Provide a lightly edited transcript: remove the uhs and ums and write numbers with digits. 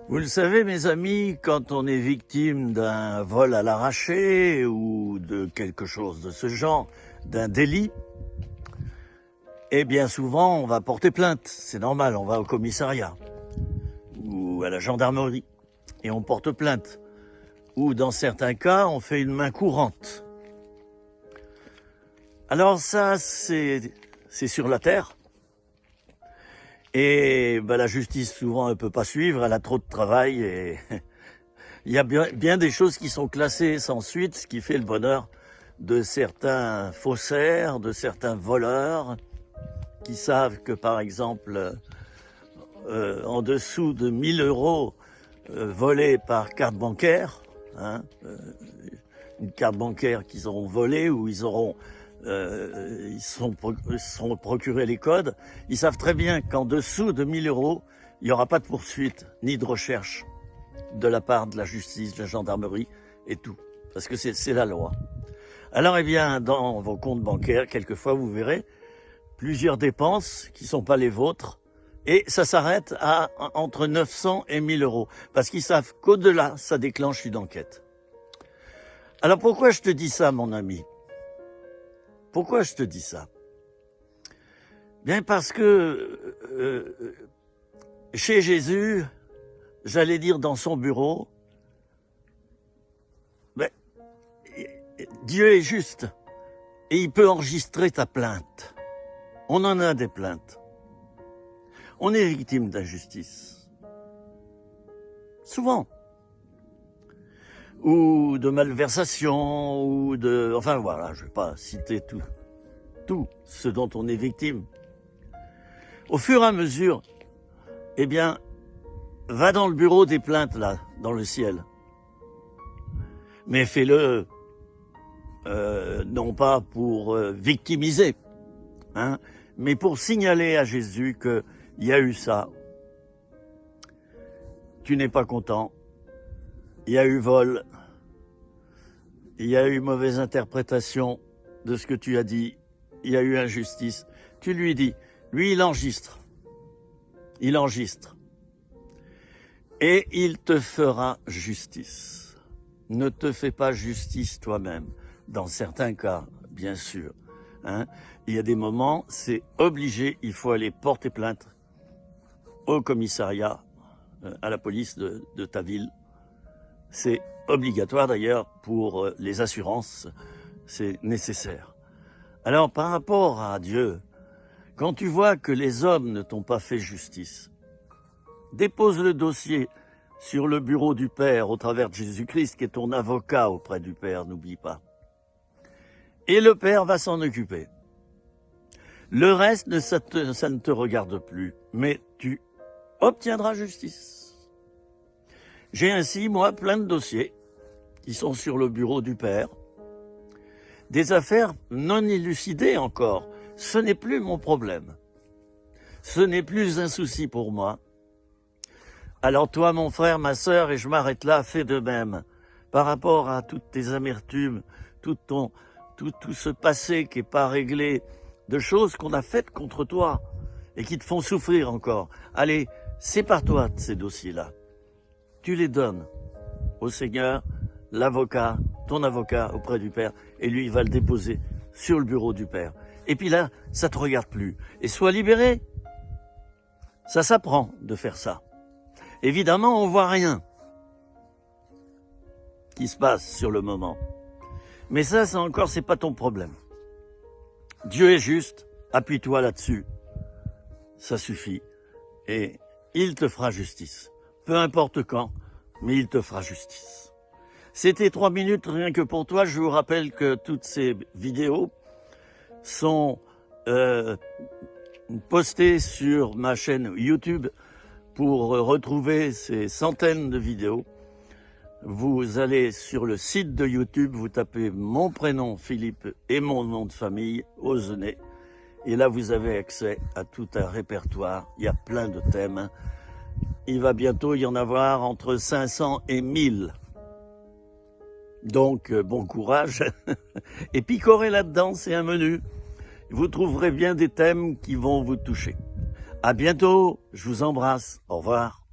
Vous le savez, mes amis, quand on est victime d'un vol à l'arraché ou de quelque chose de ce genre, d'un délit, eh bien souvent on va porter plainte. C'est normal, on va au commissariat ou à la gendarmerie et on porte plainte. Ou dans certains cas, on fait une main courante. Alors ça, c'est sur la terre. Et ben, la justice, souvent, elle peut pas suivre, elle a trop de travail et il y a bien des choses qui sont classées sans suite, ce qui fait le bonheur de certains faussaires, de certains voleurs qui savent que, par exemple, en dessous de 1000 euros volés par carte bancaire, une carte bancaire qu'ils auront volée ou ils seront procurés les codes, ils savent très bien qu'en dessous de 1000 euros, il n'y aura pas de poursuite ni de recherche de la part de la justice, de la gendarmerie et tout, parce que c'est la loi. Alors, eh bien, dans vos comptes bancaires, quelquefois, vous verrez plusieurs dépenses qui ne sont pas les vôtres, et ça s'arrête à entre 900 et 1000 euros, parce qu'ils savent qu'au-delà, ça déclenche une enquête. Alors, pourquoi je te dis ça, mon ami? Pourquoi je te dis ça? Bien parce que chez Jésus, j'allais dire dans son bureau, ben, Dieu est juste et il peut enregistrer ta plainte. On en a des plaintes. On est victime d'injustice. Souvent. Ou de malversation, ou de... Enfin voilà, je ne vais pas citer tout ce dont on est victime. Au fur et à mesure, eh bien, va dans le bureau des plaintes, là, dans le ciel. Mais fais-le, non pas pour victimiser, mais pour signaler à Jésus qu'il y a eu ça. Tu n'es pas content. Il y a eu vol, il y a eu mauvaise interprétation de ce que tu as dit, il y a eu injustice. Tu lui dis, lui il enregistre, et il te fera justice. Ne te fais pas justice toi-même, dans certains cas, bien sûr. Il y a des moments, c'est obligé, il faut aller porter plainte au commissariat, à la police de ta ville. C'est obligatoire d'ailleurs pour les assurances, c'est nécessaire. Alors par rapport à Dieu, quand tu vois que les hommes ne t'ont pas fait justice, dépose le dossier sur le bureau du Père au travers de Jésus-Christ qui est ton avocat auprès du Père, n'oublie pas. Et le Père va s'en occuper. Le reste, ça ne te regarde plus, mais tu obtiendras justice. J'ai ainsi, moi, plein de dossiers qui sont sur le bureau du Père. Des affaires non élucidées encore. Ce n'est plus mon problème. Ce n'est plus un souci pour moi. Alors toi, mon frère, ma sœur, et je m'arrête là, fais de même. Par rapport à toutes tes amertumes, tout ce passé qui n'est pas réglé, de choses qu'on a faites contre toi et qui te font souffrir encore. Allez, sépare-toi de ces dossiers-là. Tu les donnes au Seigneur, l'avocat, ton avocat auprès du Père, et lui, il va le déposer sur le bureau du Père. Et puis là, ça ne te regarde plus. Et sois libéré. Ça s'apprend de faire ça. Évidemment, on ne voit rien qui se passe sur le moment. Mais ça, c'est pas ton problème. Dieu est juste, appuie-toi là-dessus. Ça suffit. Et il te fera justice. Peu importe quand, mais il te fera justice. C'était 3 minutes rien que pour toi. Je vous rappelle que toutes ces vidéos sont postées sur ma chaîne YouTube. Pour retrouver ces centaines de vidéos, vous allez sur le site de YouTube, vous tapez mon prénom Philippe et mon nom de famille, Osenet. Et là, vous avez accès à tout un répertoire. Il y a plein de thèmes. Il va bientôt y en avoir entre 500 et 1000. Donc, bon courage. Et picorez là-dedans, c'est un menu. Vous trouverez bien des thèmes qui vont vous toucher. À bientôt, je vous embrasse. Au revoir.